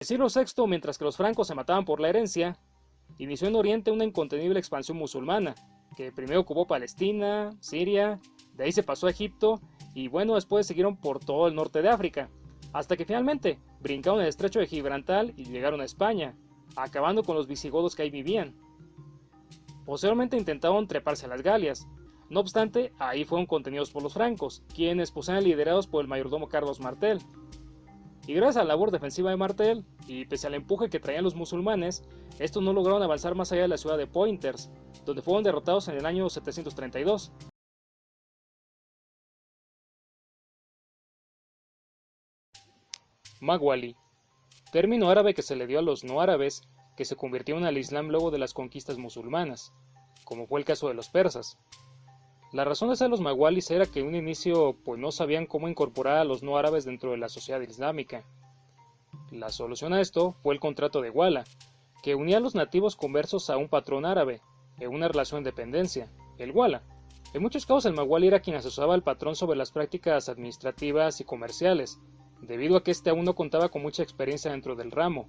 El siglo VI, mientras que los francos se mataban por la herencia, inició en Oriente una incontenible expansión musulmana, que primero ocupó Palestina, Siria, de ahí se pasó a Egipto, y bueno, después siguieron por todo el norte de África, hasta que finalmente brincaron el estrecho de Gibraltar y llegaron a España, acabando con los visigodos que ahí vivían. Posteriormente intentaron treparse a las Galias, no obstante, ahí fueron contenidos por los francos, quienes pues eran liderados por el mayordomo Carlos Martel. Y gracias a la labor defensiva de Martel, y pese al empuje que traían los musulmanes, estos no lograron avanzar más allá de la ciudad de Poitiers, donde fueron derrotados en el año 732. Maghwali, término árabe que se le dio a los no árabes que se convirtieron al Islam luego de las conquistas musulmanas, como fue el caso de los persas. La razón de ser los maghwalis era que en un inicio pues no sabían cómo incorporar a los no árabes dentro de la sociedad islámica. La solución a esto fue el contrato de Wala, que unía a los nativos conversos a un patrón árabe, en una relación de dependencia, el Wala. En muchos casos el maghwali era quien asesoraba al patrón sobre las prácticas administrativas y comerciales, debido a que éste aún no contaba con mucha experiencia dentro del ramo.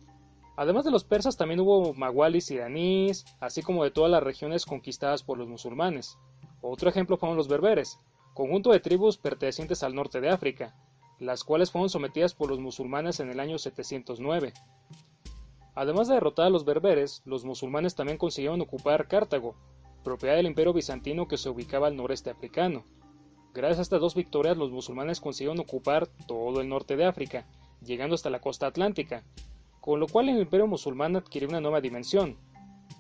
Además de los persas también hubo maghwalis iraníes, así como de todas las regiones conquistadas por los musulmanes. Otro ejemplo fueron los berberes, conjunto de tribus pertenecientes al norte de África, las cuales fueron sometidas por los musulmanes en el año 709. Además de derrotar a los berberes, los musulmanes también consiguieron ocupar Cartago, propiedad del imperio bizantino que se ubicaba al noreste africano. Gracias a estas dos victorias los musulmanes consiguieron ocupar todo el norte de África, llegando hasta la costa atlántica, con lo cual el imperio musulmán adquirió una nueva dimensión,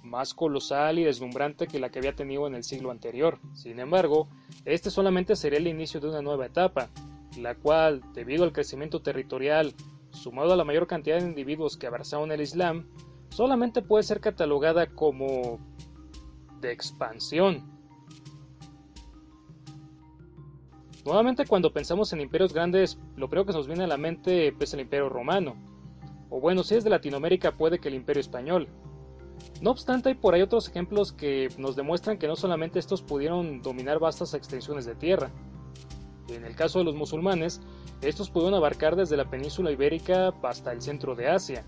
más colosal y deslumbrante que la que había tenido en el siglo anterior. Sin embargo, este solamente sería el inicio de una nueva etapa, la cual, debido al crecimiento territorial, sumado a la mayor cantidad de individuos que abrazaron el Islam, solamente puede ser catalogada como de expansión. Nuevamente, cuando pensamos en imperios grandes, lo primero que nos viene a la mente es el Imperio Romano, o bueno, si es de Latinoamérica puede que el Imperio Español. No obstante, hay por ahí otros ejemplos que nos demuestran que no solamente estos pudieron dominar vastas extensiones de tierra. En el caso de los musulmanes, estos pudieron abarcar desde la península ibérica hasta el centro de Asia,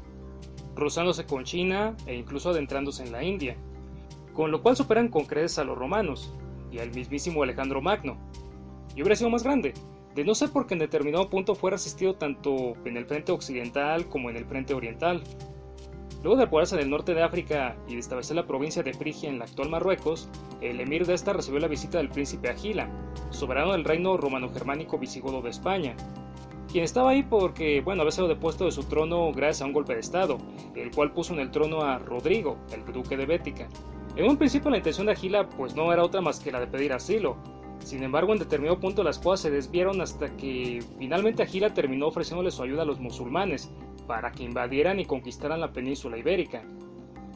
cruzándose con China e incluso adentrándose en la India, con lo cual superan con creces a los romanos y al mismísimo Alejandro Magno. Y hubiera sido más grande, de no ser porque en determinado punto fue resistido tanto en el frente occidental como en el frente oriental. Luego de apoderarse del norte de África y de establecer la provincia de Frigia en la actual Marruecos, el emir de esta recibió la visita del príncipe Agila, soberano del reino romano-germánico visigodo de España, quien estaba ahí porque, había sido depuesto de su trono gracias a un golpe de estado, el cual puso en el trono a Rodrigo, el duque de Bética. En un principio la intención de Agila pues no era otra más que la de pedir asilo. Sin embargo, en determinado punto las cosas se desviaron hasta que finalmente Agila terminó ofreciéndole su ayuda a los musulmanes para que invadieran y conquistaran la península ibérica.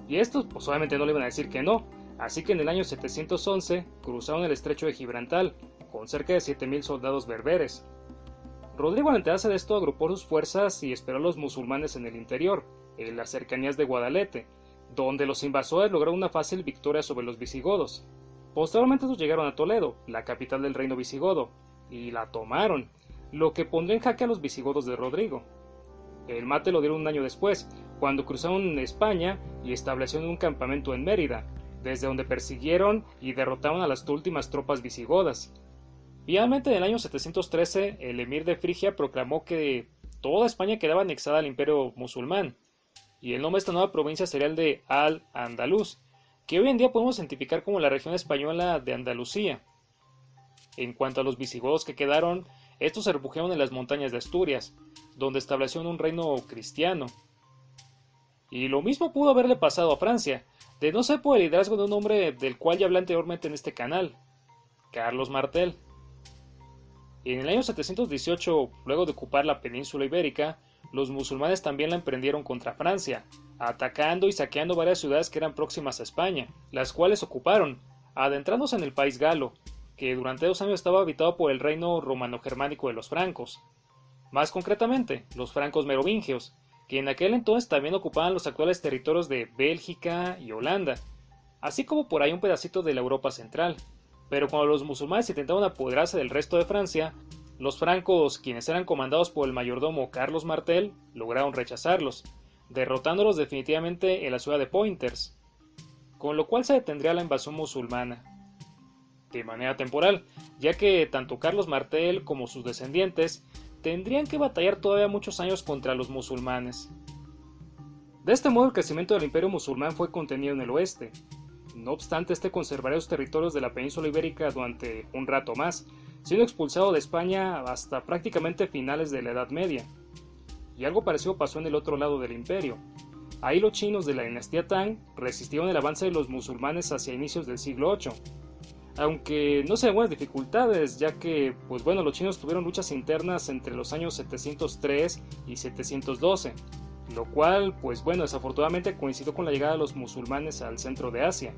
Y estos pues obviamente no le iban a decir que no, así que en el año 711 cruzaron el estrecho de Gibraltar con cerca de 7000 soldados berberes. Rodrigo, al enterarse de esto, agrupó sus fuerzas y esperó a los musulmanes en el interior, en las cercanías de Guadalete, donde los invasores lograron una fácil victoria sobre los visigodos. Posteriormente estos llegaron a Toledo, la capital del reino visigodo, y la tomaron, lo que pondría en jaque a los visigodos de Rodrigo. El mate lo dieron un año después, cuando cruzaron España y establecieron un campamento en Mérida, desde donde persiguieron y derrotaron a las últimas tropas visigodas. Finalmente, en el año 713, el emir de Frigia proclamó que toda España quedaba anexada al imperio musulmán, y el nombre de esta nueva provincia sería el de Al-Andalus, que hoy en día podemos identificar como la región española de Andalucía. En cuanto a los visigodos que quedaron, estos se refugiaron en las montañas de Asturias, donde establecieron un reino cristiano. Y lo mismo pudo haberle pasado a Francia, de no ser por el liderazgo de un hombre del cual ya hablé anteriormente en este canal, Carlos Martel. En el año 718, luego de ocupar la península ibérica, los musulmanes también la emprendieron contra Francia, atacando y saqueando varias ciudades que eran próximas a España, las cuales ocuparon, adentrándose en el país galo, que durante 2 años estaba habitado por el reino romano-germánico de los francos. Más concretamente, los francos merovingios, que en aquel entonces también ocupaban los actuales territorios de Bélgica y Holanda, así como por ahí un pedacito de la Europa central. Pero cuando los musulmanes intentaron apoderarse del resto de Francia, los francos, quienes eran comandados por el mayordomo Carlos Martel, lograron rechazarlos, derrotándolos definitivamente en la ciudad de Poitiers, con lo cual se detendría la invasión musulmana de manera temporal, ya que tanto Carlos Martel como sus descendientes tendrían que batallar todavía muchos años contra los musulmanes. De este modo, el crecimiento del imperio musulmán fue contenido en el oeste. No obstante, este conservaría los territorios de la península ibérica durante un rato más, siendo expulsado de España hasta prácticamente finales de la Edad Media. Y algo parecido pasó en el otro lado del imperio. Ahí los chinos de la dinastía Tang resistieron el avance de los musulmanes hacia inicios del siglo VIII, aunque no sin algunas dificultades, ya que los chinos tuvieron luchas internas entre los años 703 y 712, lo cual desafortunadamente coincidió con la llegada de los musulmanes al centro de Asia.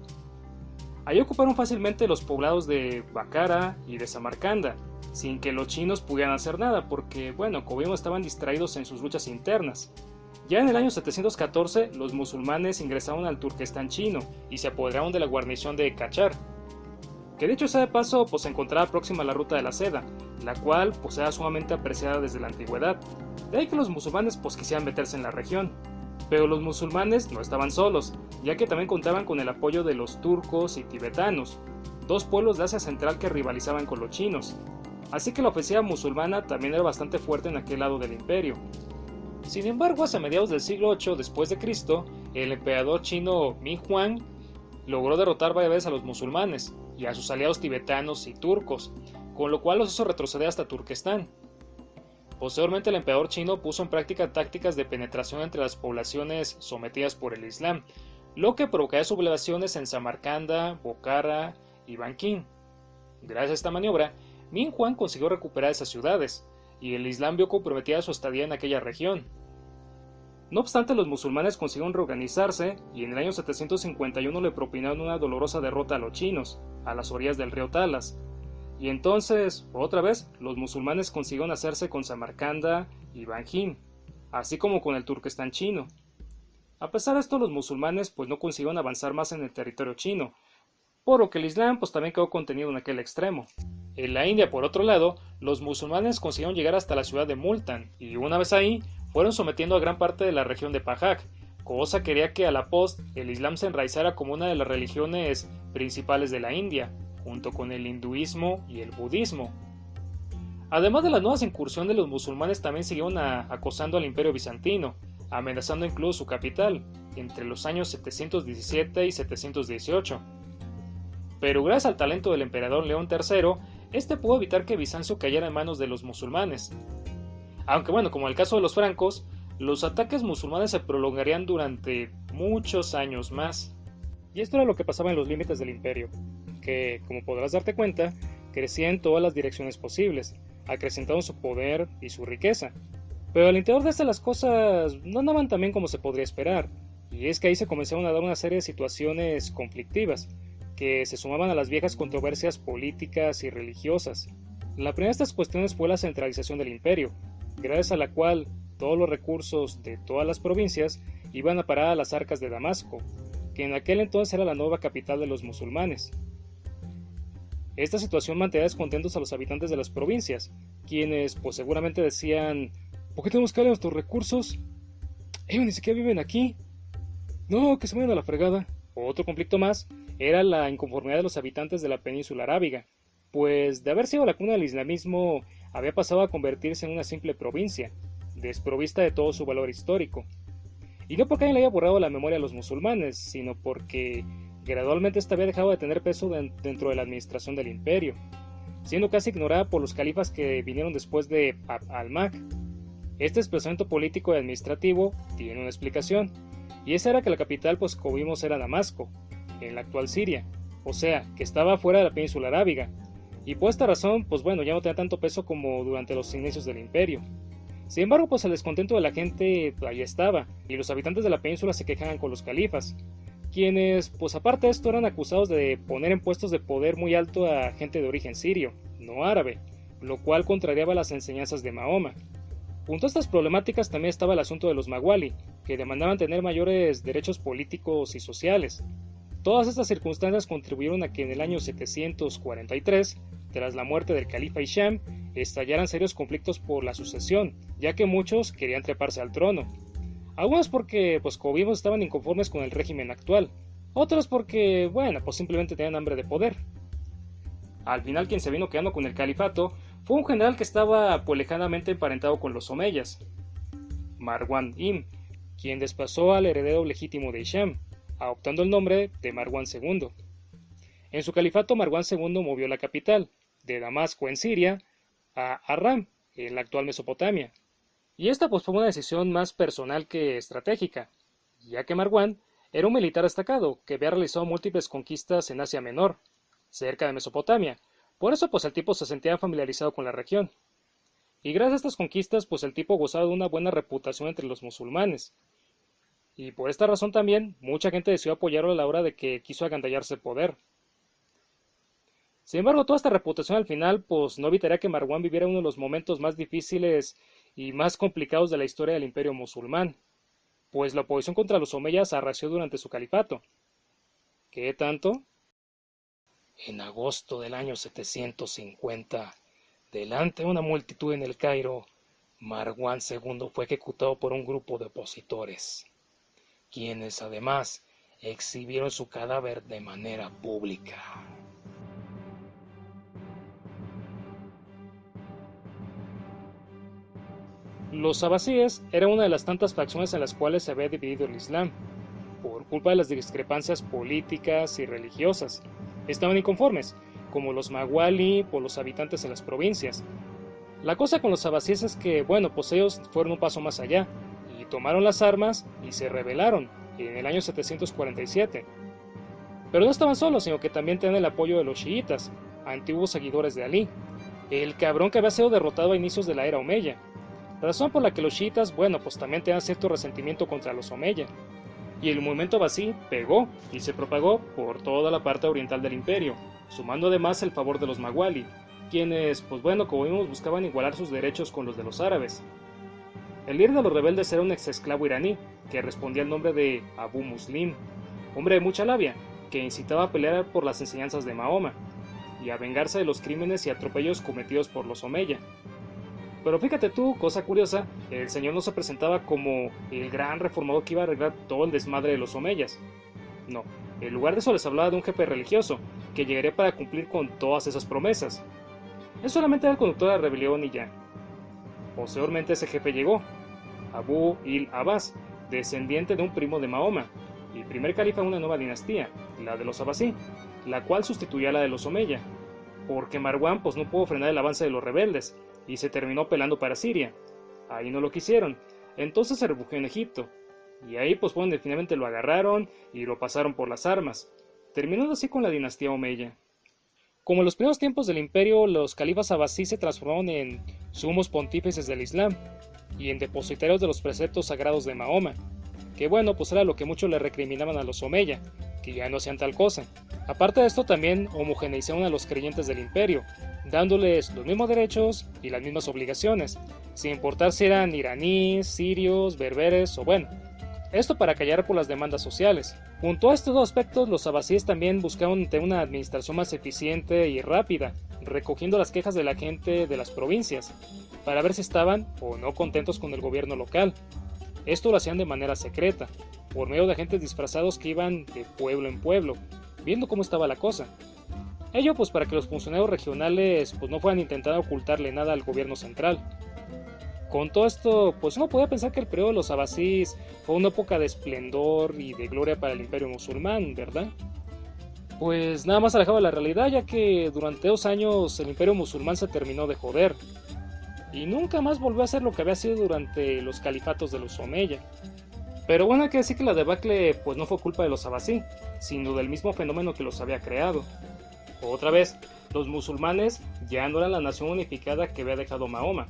Ahí ocuparon fácilmente los poblados de Bukhara y de Samarcanda, sin que los chinos pudieran hacer nada, porque como vimos estaban distraídos en sus luchas internas. Ya en el año 714 los musulmanes ingresaron al Turquestán chino y se apoderaron de la guarnición de Cachar, que dicho sea de paso se encontraba próxima a la ruta de la seda, la cual era sumamente apreciada desde la antigüedad. De ahí que los musulmanes quisieran meterse en la región. Pero los musulmanes no estaban solos, ya que también contaban con el apoyo de los turcos y tibetanos, dos pueblos de Asia Central que rivalizaban con los chinos. Así que la ofensiva musulmana también era bastante fuerte en aquel lado del imperio. Sin embargo, hacia mediados del siglo VIII después de Cristo, el emperador chino Ming Huang logró derrotar varias veces a los musulmanes y a sus aliados tibetanos y turcos, con lo cual los hizo retroceder hasta Turquestán. Posteriormente el emperador chino puso en práctica tácticas de penetración entre las poblaciones sometidas por el Islam, lo que provocaría sublevaciones en Samarcanda, Bokhara y Banquín. Gracias a esta maniobra, Ming Huang consiguió recuperar esas ciudades, y el Islam vio comprometida su estadía en aquella región. No obstante, los musulmanes consiguieron reorganizarse y en el año 751 le propinaron una dolorosa derrota a los chinos, a las orillas del río Talas. Y entonces, otra vez, los musulmanes consiguieron hacerse con Samarcanda y Banjin, así como con el Turquestán chino. A pesar de esto, los musulmanes no consiguieron avanzar más en el territorio chino, por lo que el Islam también quedó contenido en aquel extremo. En la India, por otro lado, los musulmanes consiguieron llegar hasta la ciudad de Multan, y una vez ahí, fueron sometiendo a gran parte de la región de Pajak, cosa que haría que a la post el Islam se enraizara como una de las religiones principales de la India, junto con el hinduismo y el budismo. Además de las nuevas incursiones, los musulmanes también siguieron acosando al imperio bizantino, amenazando incluso su capital, entre los años 717 y 718. Pero gracias al talento del emperador León III, este pudo evitar que Bizancio cayera en manos de los musulmanes. Aunque como en el caso de los francos, los ataques musulmanes se prolongarían durante muchos años más. Y esto era lo que pasaba en los límites del imperio, que, como podrás darte cuenta, crecía en todas las direcciones posibles, acrecentando su poder y su riqueza. Pero al interior de estas las cosas no andaban tan bien como se podría esperar, y es que ahí se comenzaron a dar una serie de situaciones conflictivas, que se sumaban a las viejas controversias políticas y religiosas. La primera de estas cuestiones fue la centralización del imperio, gracias a la cual todos los recursos de todas las provincias iban a parar a las arcas de Damasco, que en aquel entonces era la nueva capital de los musulmanes. Esta situación mantenía descontentos a los habitantes de las provincias, quienes seguramente decían: ¿por qué tenemos que darle nuestros recursos? Ellos ni siquiera viven aquí. No, que se vayan a la fregada. Otro conflicto más era la inconformidad de los habitantes de la península arábiga, pues de haber sido la cuna del islamismo había pasado a convertirse en una simple provincia, desprovista de todo su valor histórico. Y no porque alguien le haya borrado la memoria a los musulmanes, sino porque gradualmente esta había dejado de tener peso dentro de la administración del imperio, siendo casi ignorada por los califas que vinieron después de Abd al-Mahd. Este desplazamiento político y administrativo tiene una explicación, y esa era que la capital, como vimos, era Damasco, en la actual Siria, o sea, que estaba fuera de la península arábiga, y por esta razón, ya no tenía tanto peso como durante los inicios del imperio. Sin embargo, el descontento de la gente ahí estaba, y los habitantes de la península se quejaban con los califas, quienes, aparte de esto, eran acusados de poner en puestos de poder muy alto a gente de origen sirio, no árabe, lo cual contrariaba las enseñanzas de Mahoma. Junto a estas problemáticas también estaba el asunto de los Mawali, que demandaban tener mayores derechos políticos y sociales. Todas estas circunstancias contribuyeron a que en el año 743, tras la muerte del califa Hisham, estallaran serios conflictos por la sucesión, ya que muchos querían treparse al trono. Algunos porque, pues como vimos, estaban inconformes con el régimen actual. Otros porque, bueno, pues simplemente tenían hambre de poder. Al final quien se vino quedando con el califato fue un general que estaba pues lejanamente emparentado con los omeyas, Marwan Im, quien desplazó al heredero legítimo de Hisham, adoptando el nombre de Marwan II. En su califato Marwan II movió la capital, de Damasco en Siria, a Arram, en la actual Mesopotamia. Y esta pues fue una decisión más personal que estratégica, ya que Marwan era un militar destacado que había realizado múltiples conquistas en Asia Menor, cerca de Mesopotamia. Por eso pues el tipo se sentía familiarizado con la región. Y gracias a estas conquistas pues el tipo gozaba de una buena reputación entre los musulmanes. Y por esta razón también mucha gente decidió apoyarlo a la hora de que quiso agandallarse el poder. Sin embargo, toda esta reputación al final pues no evitaría que Marwan viviera uno de los momentos más difíciles y más complicados de la historia del imperio musulmán, pues la oposición contra los omeyas arreció durante su califato. ¿Qué tanto? En agosto del año 750, delante de una multitud en el Cairo, Marwan II fue ejecutado por un grupo de opositores, quienes además exhibieron su cadáver de manera pública. Los abasíes eran una de las tantas facciones en las cuales se había dividido el Islam, por culpa de las discrepancias políticas y religiosas. Estaban inconformes, como los Mawali por los habitantes en las provincias. La cosa con los abasíes es que, bueno, pues ellos fueron un paso más allá, y tomaron las armas y se rebelaron en el año 747. Pero no estaban solos, sino que también tenían el apoyo de los chiitas, antiguos seguidores de Ali, el cabrón que había sido derrotado a inicios de la era omeya. Razón por la que los chiitas, bueno, pues también tenían cierto resentimiento contra los omeya. Y el movimiento abasí pegó y se propagó por toda la parte oriental del imperio, sumando además el favor de los Mawali, quienes, pues bueno, como vimos, buscaban igualar sus derechos con los de los árabes. El líder de los rebeldes era un ex esclavo iraní, que respondía al nombre de Abu Muslim, hombre de mucha labia, que incitaba a pelear por las enseñanzas de Mahoma, y a vengarse de los crímenes y atropellos cometidos por los omeya. Pero fíjate tú, cosa curiosa, el señor no se presentaba como el gran reformador que iba a arreglar todo el desmadre de los omeyas. No, en lugar de eso les hablaba de un jefe religioso, que llegaría para cumplir con todas esas promesas. Él solamente era el conductor de la rebelión y ya. Posteriormente ese jefe llegó, Abu il-Abbas, descendiente de un primo de Mahoma, y primer califa de una nueva dinastía, la de los Abbasí, la cual sustituía a la de los omeya, porque Marwan pues no pudo frenar el avance de los rebeldes, y se terminó pelando para Siria. Ahí no lo quisieron, entonces se refugió en Egipto, y ahí pues bueno, finalmente lo agarraron y lo pasaron por las armas, terminando así con la dinastía omeya. Como en los primeros tiempos del imperio, los califas abasí se transformaron en sumos pontífices del Islam, y en depositarios de los preceptos sagrados de Mahoma, que bueno, pues era lo que muchos le recriminaban a los omeya, que ya no hacían tal cosa. Aparte de esto también homogeneizaron a los creyentes del imperio, dándoles los mismos derechos y las mismas obligaciones, sin importar si eran iraníes, sirios, berberes o bueno. Esto para callar por las demandas sociales. Junto a estos dos aspectos, los abasíes también buscaban tener una administración más eficiente y rápida, recogiendo las quejas de la gente de las provincias, para ver si estaban o no contentos con el gobierno local. Esto lo hacían de manera secreta, por medio de agentes disfrazados que iban de pueblo en pueblo, viendo cómo estaba la cosa. Ello pues para que los funcionarios regionales pues no fueran intentando ocultarle nada al gobierno central. Con todo esto, pues uno podía pensar que el periodo de los abasís fue una época de esplendor y de gloria para el imperio musulmán, ¿verdad? Pues nada más alejado de la realidad, ya que durante 2 años el imperio musulmán se terminó de joder, y nunca más volvió a ser lo que había sido durante los califatos de los omeya. Pero bueno, hay que decir que la debacle pues no fue culpa de los abasí, sino del mismo fenómeno que los había creado. Otra vez, los musulmanes ya no eran la nación unificada que había dejado Mahoma.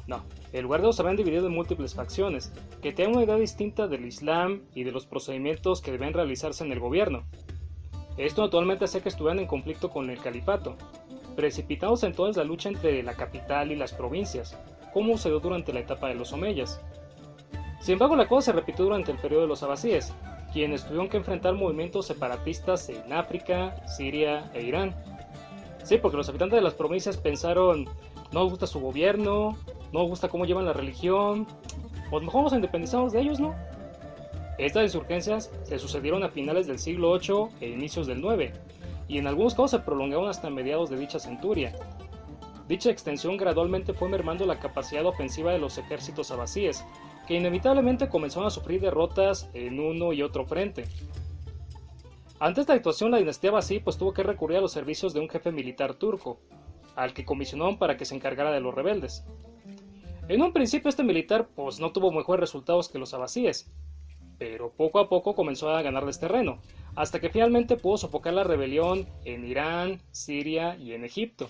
No, en lugar de ellos se habían dividido en múltiples facciones, que tenían una idea distinta del Islam y de los procedimientos que debían realizarse en el gobierno. Esto naturalmente hacía que estuvieran en conflicto con el califato, precipitados entonces la lucha entre la capital y las provincias, como sucedió durante la etapa de los omeyas. Sin embargo, la cosa se repitió durante el periodo de los abasíes, quienes tuvieron que enfrentar movimientos separatistas en África, Siria e Irán. Sí, porque los habitantes de las provincias pensaron, no nos gusta su gobierno, no nos gusta cómo llevan la religión, pues mejor nos independizamos de ellos, ¿no? Estas insurgencias se sucedieron a finales del siglo VIII e inicios del IX, y en algunos casos se prolongaron hasta mediados de dicha centuria. Dicha extensión gradualmente fue mermando la capacidad ofensiva de los ejércitos abasíes, que inevitablemente comenzaron a sufrir derrotas en uno y otro frente. Ante esta situación, la dinastía abasí pues tuvo que recurrir a los servicios de un jefe militar turco, al que comisionaron para que se encargara de los rebeldes. En un principio este militar pues no tuvo mejores resultados que los abasíes, pero poco a poco comenzó a ganarles terreno, hasta que finalmente pudo sofocar la rebelión en Irán, Siria y en Egipto.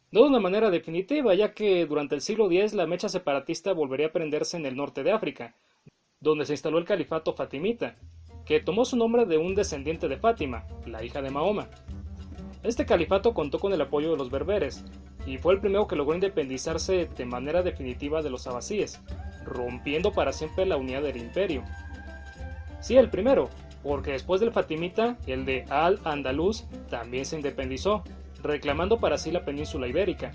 No de una manera definitiva, ya que durante el siglo X la mecha separatista volvería a prenderse en el norte de África, donde se instaló el califato fatimita, que tomó su nombre de un descendiente de Fátima, la hija de Mahoma. Este califato contó con el apoyo de los berberes, y fue el primero que logró independizarse de manera definitiva de los abasíes, rompiendo para siempre la unidad del imperio. Sí, el primero, porque después del fatimita, el de Al-Andalus también se independizó, reclamando para sí la península ibérica.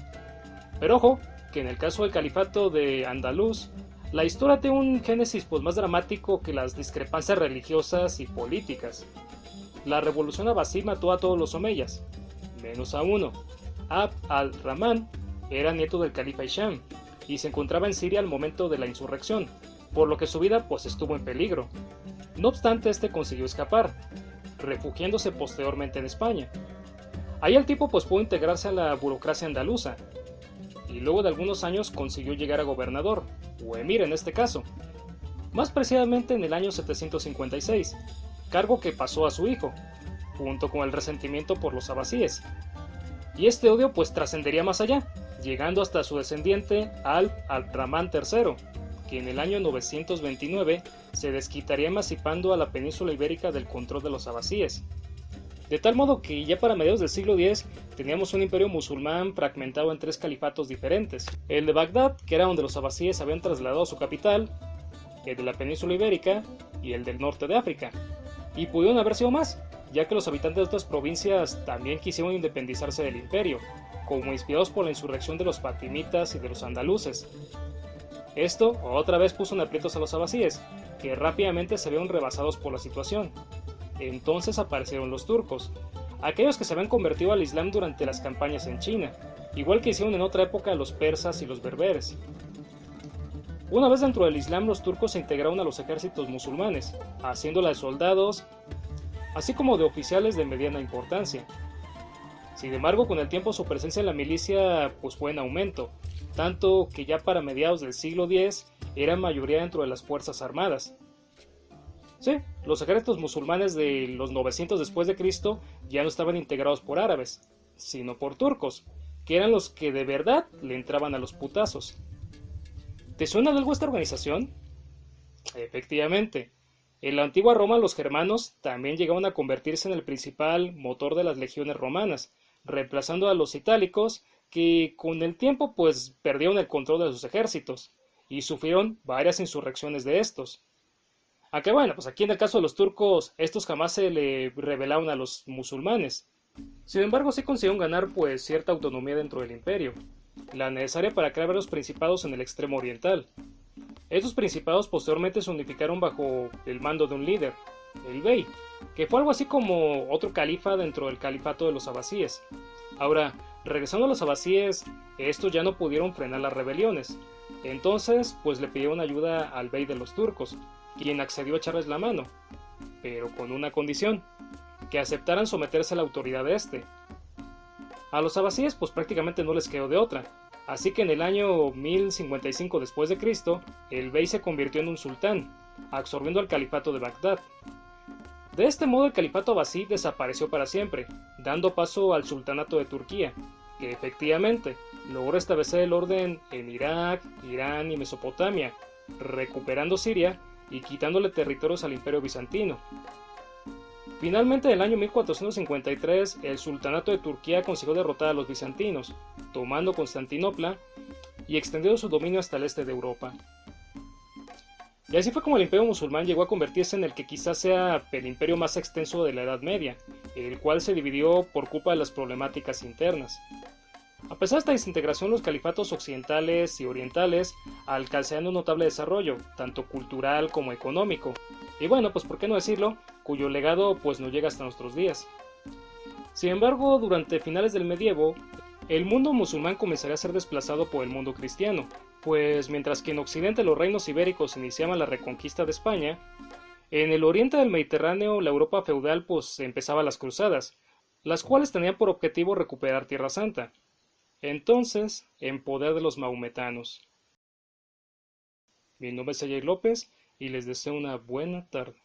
Pero ojo, que en el caso del califato de Andalus, la historia tiene un génesis pues más dramático que las discrepancias religiosas y políticas. La revolución abasí mató a todos los omeyas, menos a uno. Abd al-Rahman era nieto del califa Hisham y se encontraba en Siria al momento de la insurrección, por lo que su vida pues estuvo en peligro. No obstante, este consiguió escapar, refugiándose posteriormente en España. Ahí el tipo pues pudo integrarse a la burocracia andaluza, y luego de algunos años consiguió llegar a gobernador, o emir en este caso, más precisamente en el año 756, cargo que pasó a su hijo, junto con el resentimiento por los abasíes. Y este odio pues trascendería más allá, llegando hasta su descendiente Al-Rahman III, que en el año 929 se desquitaría emancipando a la península ibérica del control de los abasíes. De tal modo que ya para mediados del siglo X teníamos un imperio musulmán fragmentado en tres califatos diferentes: el de Bagdad, que era donde los abasíes habían trasladado su capital, el de la península ibérica y el del norte de África. Y pudieron haber sido más, ya que los habitantes de otras provincias también quisieron independizarse del imperio, como inspirados por la insurrección de los fatimitas y de los andaluces. Esto otra vez puso en aprietos a los abasíes, que rápidamente se vieron rebasados por la situación. Entonces aparecieron los turcos, aquellos que se habían convertido al Islam durante las campañas en China, igual que hicieron en otra época los persas y los berberes. Una vez dentro del Islam, los turcos se integraron a los ejércitos musulmanes, haciéndola de soldados, así como de oficiales de mediana importancia. Sin embargo, con el tiempo su presencia en la milicia pues fue en aumento, tanto que ya para mediados del siglo X eran mayoría dentro de las fuerzas armadas. Sí, los ejércitos musulmanes de los 900 después de Cristo ya no estaban integrados por árabes, sino por turcos, que eran los que de verdad le entraban a los putazos. ¿Te suena de algo esta organización? Efectivamente, en la antigua Roma los germanos también llegaron a convertirse en el principal motor de las legiones romanas, reemplazando a los itálicos, que con el tiempo pues perdieron el control de sus ejércitos y sufrieron varias insurrecciones de estos. Aunque bueno, pues aquí en el caso de los turcos, estos jamás se le rebelaron a los musulmanes. Sin embargo, sí consiguieron ganar pues cierta autonomía dentro del imperio, la necesaria para crear varios principados en el extremo oriental. Estos principados posteriormente se unificaron bajo el mando de un líder, el bey, que fue algo así como otro califa dentro del califato de los abasíes. Ahora, regresando a los abasíes, estos ya no pudieron frenar las rebeliones. Entonces, pues le pidieron ayuda al bey de los turcos, quien accedió a echarles la mano, pero con una condición: que aceptaran someterse a la autoridad de este. A los abasíes pues prácticamente no les quedó de otra, así que en el año 1055 después de Cristo, el bey se convirtió en un sultán, absorbiendo el califato de Bagdad. De este modo el califato abasí desapareció para siempre, dando paso al sultanato de Turquía, que efectivamente logró establecer el orden en Irak, Irán y Mesopotamia, recuperando Siria y quitándole territorios al imperio bizantino. Finalmente, en el año 1453, el sultanato de Turquía consiguió derrotar a los bizantinos, tomando Constantinopla y extendiendo su dominio hasta el este de Europa. Y así fue como el imperio musulmán llegó a convertirse en el que quizás sea el imperio más extenso de la Edad Media, el cual se dividió por culpa de las problemáticas internas. A pesar de esta desintegración, los califatos occidentales y orientales alcanzaron un notable desarrollo, tanto cultural como económico, y bueno, pues por qué no decirlo, cuyo legado pues no llega hasta nuestros días. Sin embargo, durante finales del medievo, el mundo musulmán comenzaría a ser desplazado por el mundo cristiano, pues mientras que en Occidente los reinos ibéricos iniciaban la reconquista de España, en el oriente del Mediterráneo la Europa feudal pues empezaba las cruzadas, las cuales tenían por objetivo recuperar Tierra Santa, entonces en poder de los maometanos. Mi nombre es Jair López y les deseo una buena tarde.